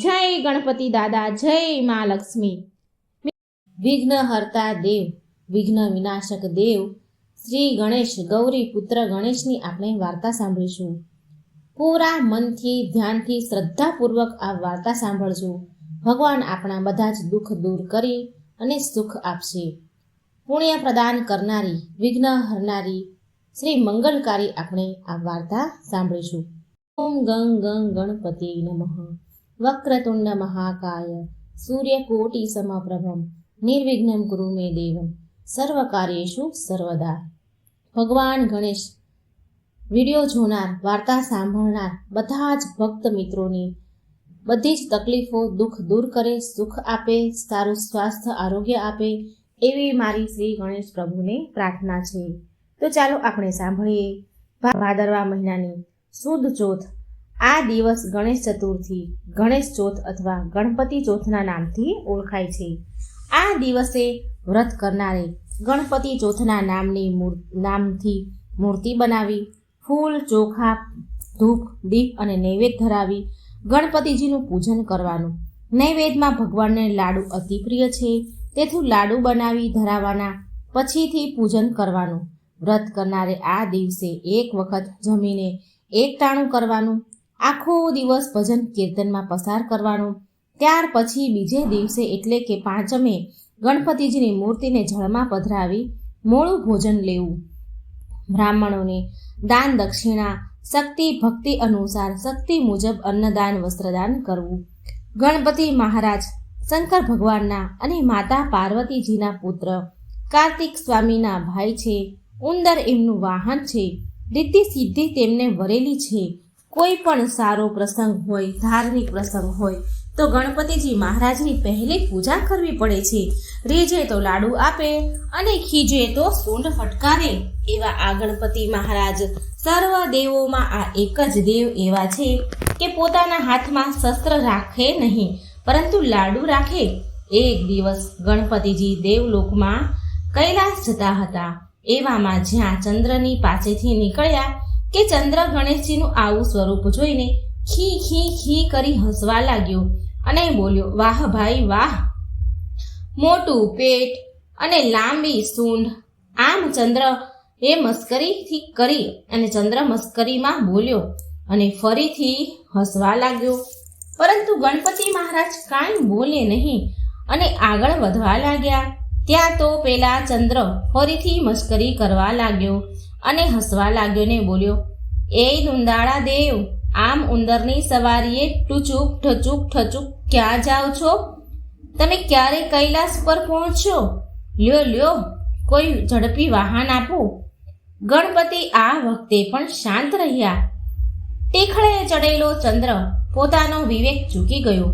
જય ગણપતિ દાદા, જય મા લક્ષ્મી. વિઘ્ન હર્તા દેવ, વિઘ્ન વિનાશક દેવ શ્રી ગણેશ, ગૌરી પુત્ર ગણેશની આપણે વાર્તા સાંભળીશું. પૂરા મનથી, ધ્યાનથી, શ્રદ્ધાપૂર્વક આ વાર્તા સાંભળજો. ભગવાન આપણા બધા જ દુઃખ દૂર કરી અને સુખ આપશે. પુણ્ય પ્રદાન કરનારી, વિઘ્ન હરનારી, શ્રી મંગલકારી આપણે આ વાર્તા સાંભળીશું. ઓમ ગં ગં ગણપતિ નમઃ. વક્રતુંડ મહાકાય સૂર્યકોટિ સમપ્રભમ નિર્વિઘ્ન કુરુ મે દેવમ સર્વકાર્યેષુ સર્વદા. ભગવાન ગણેશ વિડીયો જોનાર, વાર્તા સાંભળનાર બધા જ ભક્ત મિત્રોની બધી જ તકલીફો, દુઃખ દૂર કરે, સુખ આપે, સારું સ્વાસ્થ્ય આરોગ્ય આપે, એવી મારી શ્રી ગણેશ પ્રભુને પ્રાર્થના છે. તો ચાલો આપણે સાંભળીએ. ભાદરવા મહિનાની સુદ ચોથ. આ દિવસ ગણેશ ચતુર્થી, ગણેશ ચોથ અથવા ગણપતિ ચોથના નામથી ઓળખાય છે. આ દિવસે વ્રત કરનારે ગણપતિ ચોથના નામથી મૂર્તિ બનાવી, ફૂલ, ચોખા, ધૂપ, દીપ અને નૈવેદ્ય ધરાવી ગણપતિજીનું પૂજન કરવાનું. નૈવેદ્યમાં ભગવાનને લાડુ અતિ પ્રિય છે, તેથી લાડુ બનાવી ધરાવવાના, પછીથી પૂજન કરવાનું. વ્રત કરનારે આ દિવસે એક વખત જમીને એક ટાણું કરવાનું. આખો દિવસ ભજન કીર્તનમાં પસાર કરવાનું. ત્યાર પછી બીજે દિવસે એટલે કે પાંચમે ગણપતિજીની મૂર્તિને જળમાં પધરાવી મોડું ભોજન લેવું. બ્રાહ્મણોને દાન દક્ષિણા શક્તિ ભક્તિ અનુસાર શક્તિ મુજબ અન્નદાન વસ્ત્રદાન કરવું. ગણપતિ મહારાજ શંકર ભગવાનના અને માતા પાર્વતીજીના પુત્ર કાર્તિક સ્વામીના ભાઈ છે. ઉંદર એમનું વાહન છે. રિદ્ધિ સિદ્ધિ તેમને વરેલી છે. કોઈ પણ સારો પ્રસંગ હોય, ધાર્મિક પ્રસંગ હોય તો ગણપતિજી મહારાજની પહેલી પૂજા કરવી પડે છે. રીઝે તો લાડુ આપે અને ખીજે તો સૂંઢ ફટકારે એવા આ ગણપતિ મહારાજ સર્વ દેવોમાં આ એક જ દેવ એવા છે કે પોતાના હાથમાં શસ્ત્ર રાખે નહીં, પરંતુ લાડુ રાખે. એક દિવસ ગણપતિજી દેવલોકમાં કૈલાસ જતા હતા. એવામાં જ્યાં ચંદ્રની પાસેથી નીકળ્યા કે ચંદ્ર ગણેશજીનું આવું સ્વરૂપ જોઈને ખી ખી ખી કરી હસવા લાગ્યો અને બોલ્યો, વાહ ભાઈ વાહ, મોટું પેટ અને લાંબી સૂંઢ. આમ ચંદ્ર એ મસ્કરીથી કરી અને ચંદ્ર મસ્કરીમાં બોલ્યો અને ફરીથી હસવા લાગ્યો. પરંતુ ગણપતિ મહારાજ કાંઈ બોલે નહીં અને આગળ વધવા લાગ્યા. ત્યાં તો પેલા ચંદ્ર ફરીથી મસ્કરી કરવા લાગ્યો અને હસવા લાગ્યો ને બોલ્યો, એ દુંદાળા દેવ, આમ ઉંદરની સવારીએ ટુચુક ઠચુક ઠચુક ક્યાં જાઓ છો? તમે ક્યારે કૈલાસ પર પહોંચશો? લ્યો લ્યો, કોઈ ઝડપી વાહન આપો. ગણપતિ આ વખતે પણ શાંત રહ્યા. ટીખળે ચડેલો ચંદ્ર પોતાનો વિવેક ચૂકી ગયો.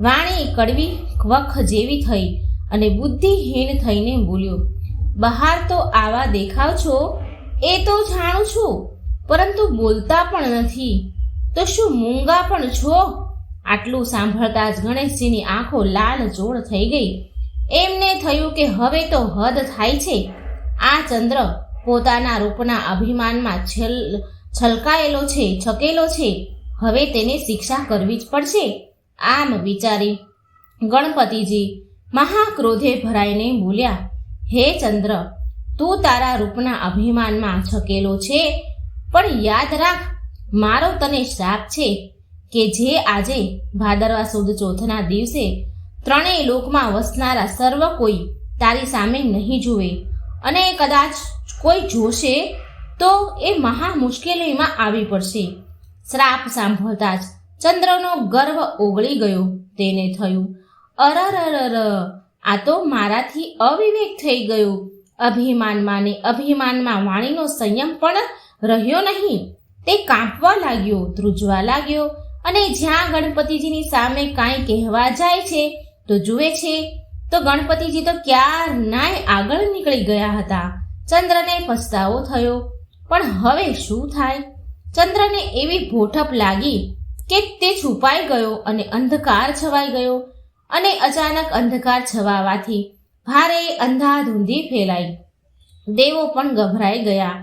વાણી કડવી વખ જેવી થઈ અને બુદ્ધિહીન થઈને બોલ્યો, બહાર તો આવા દેખાવ છો એ તો જાણું છું, પરંતુ બોલતા પણ નથી, તો શું મૂંગા પણ છો? આટલું સાંભળતા જ ગણેશજીની આંખો લાલ ચોળ થઈ ગઈ. એમને થયું કે હવે તો હદ થાય છે. આ ચંદ્ર પોતાના રૂપના અભિમાનમાં છલકાયેલો છે, છકેલો છે. હવે તેને શિક્ષા કરવી જ પડશે. આમ વિચારી ગણપતિજી મહાક્રોધે ભરાઈને બોલ્યા, હે ચંદ્ર, તું તારા રૂપના અભિમાનમાં છકેલો છે, પણ યાદ રાખ, મારો તને શ્રાપ છે કે જે આજે ભાદરવા સુદ ચોથના દિવસે ત્રણેય લોકમાં વસનારા સર્વ કોઈ તારી સામે નહીં જુએ, અને કદાચ કોઈ જોશે તો એ મહા મુશ્કેલીમાં આવી પડશે. શ્રાપ સાંભળતા જ ચંદ્રનો ગર્વ ઓગળી ગયો. તેને થયું, અરરરર, આ તો મારાથી અવિવેક થઈ ગયો. અભિમાનમાં ને અભિમાનમાં વાણીનો સંયમ પણ રહ્યો નહીં. તે કાંપવા લાગ્યો, ધ્રુજવા લાગ્યો અને જ્યાં ગણપતિજીની સામે કાંઈ કહેવા જાય છે તો જુએ છે તો ગણપતિજી તો ક્યારનાય આગળ નીકળી ગયા હતા. ચંદ્રને પછતાવો થયો, પણ હવે શું થાય? ચંદ્રને એવી ભોઠપ લાગી કે તે છુપાઈ ગયો અને અંધકાર છવાઈ ગયો. અને અચાનક અંધકાર છવાવાથી ભારે અંધાધૂંધી ફેલાઈ. દેવો પણ ગભરાઈ ગયા.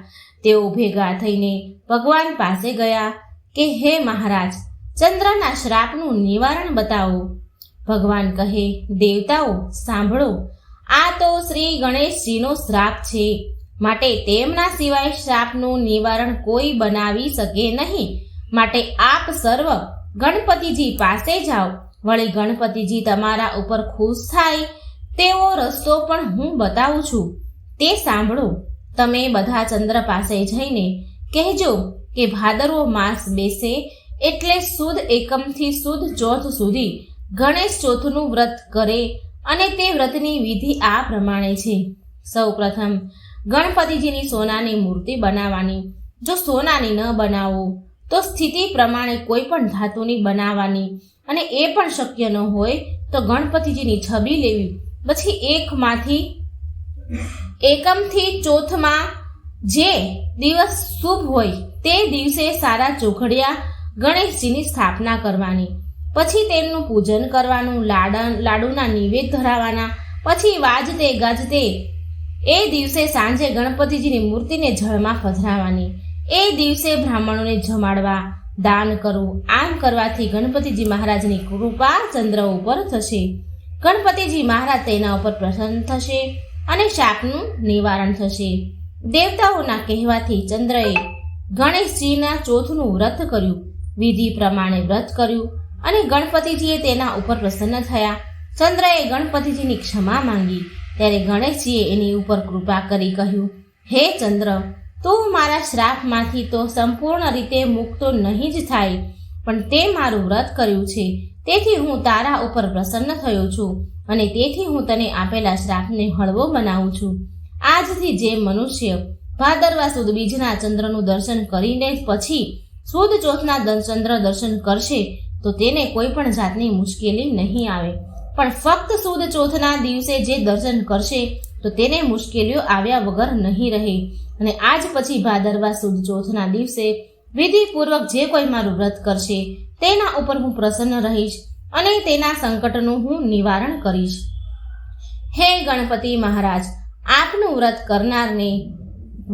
તેઓ ભેગા થઈને ભગવાન પાસે ગયા કે હે મહારાજ, ચંદ્રના શ્રાપનું નિવારણ બતાવો. ભગવાન કહે, દેવતાઓ સાંભળો, આ તો શ્રી ગણેશજીનો શ્રાપ છે, માટે તેમના સિવાય શ્રાપનું નિવારણ કોઈ બનાવી શકે નહીં. માટે આપ સર્વ ગણપતિજી પાસે જાઓ. વળી ગણપતિજી તમારા ઉપર ખુશ થાય તેવો રસ્તો પણ હું બતાવું છું, તે સાંભળો. તમે બધા ચંદ્ર પાસે જઈને કહેજો કે ભાદરવો માસ બેસે એટલે સુદ એકમથી સુદ ચોથ સુધી ગણેશ ચોથનું વ્રત કરે. અને તે વ્રતની વિધિ આ પ્રમાણે છે. સૌ પ્રથમ ગણપતિજીની સોનાની મૂર્તિ બનાવવાની. જો સોનાની ન બનાવો તો સ્થિતિ પ્રમાણે કોઈ પણ ધાતુની બનાવવાની. અને એ પણ શક્ય ન હોય તો ગણપતિજીની છબી લેવી. પછી એકમથી ચોથમાં જે દિવસ શુભ હોય તે દિવસે સારા ચોઘડિયા ગણેશજીની સ્થાપના કરવાની. પછી તેમનું પૂજન કરવાનું, લાડુના નિવેદ ધરાવવાના. પછી વાજતે ગાજતે એ દિવસે સાંજે ગણપતિજીની મૂર્તિને જળમાં પધરાવવાની. એ દિવસે બ્રાહ્મણોને જમાડવા, દાન કરવું. આમ કરવાથી ગણપતિજી મહારાજની કૃપા ચંદ્ર ઉપર થશે. ગણપતિજી મહારાજ તેના ઉપર પ્રસન્ન થશે અને શાપનું નિવારણ થશે. દેવતાઓના કહેવાથી ચંદ્રએ ગણેશજીના ચોથનું વ્રત કર્યું. વિધિ પ્રમાણે વ્રત કર્યું અને ગણપતિજીએ તેના ઉપર પ્રસન્ન થયા. ચંદ્રએ ગણપતિજીની ક્ષમા માંગી ત્યારે ગણેશજીએ એની ઉપર કૃપા કરી કહ્યું, હે ચંદ્ર, તું મારા શ્રાપમાંથી તો સંપૂર્ણ રીતે મુક્ત નહીં જ થાય, પણ તે મારું વ્રત કર્યું છે, તેથી હું તારા ઉપર પ્રસન્ન થયો છું અને તેથી હું તને આપેલા શ્રાપને હળવો બનાવું છું. આજથી જે મનુષ્ય ભાદરવા સુદ બીજના ચંદ્રનું દર્શન કરીને પછી સુદ ચોથના ચંદ્ર દર્શન કરશે તો તેને કોઈ પણ જાતની મુશ્કેલી નહીં આવે, પણ ફક્ત સુદ ચોથના દિવસે જે દર્શન કરશે તો તેને મુશ્કેલીઓ આવ્યા વગર નહીં રહે. અને આજ પછી ભાદરવા સુદ ચોથના દિવસે વિધિપૂર્વક જે કોઈ મારું વ્રત કરશે તેના ઉપર હું પ્રસન્ન રહીશ અને તેના સંકટનું હું નિવારણ કરીશ. હે ગણપતિ મહારાજ, આપનું વ્રત કરનારને,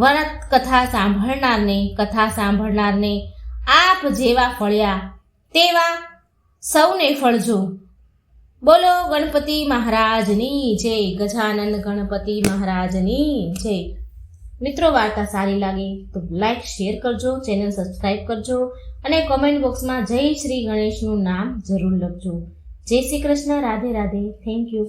વ્રત કથા સાંભળનારને આપ જેવા ફળ્યા તેવા સૌને ફળજો. બોલો ગણપતિ મહારાજની જય. ગજાનન ગણપતિ મહારાજની જય. મિત્રો, વાર્તા સારી લાગે તો લાઈક શેર કરજો, ચેનલ સબસ્ક્રાઈબ કરજો અને કોમેન્ટ બોક્સમાં જય શ્રી ગણેશનું નામ જરૂર લખજો. જય શ્રી કૃષ્ણ. રાધે રાધે. Thank you.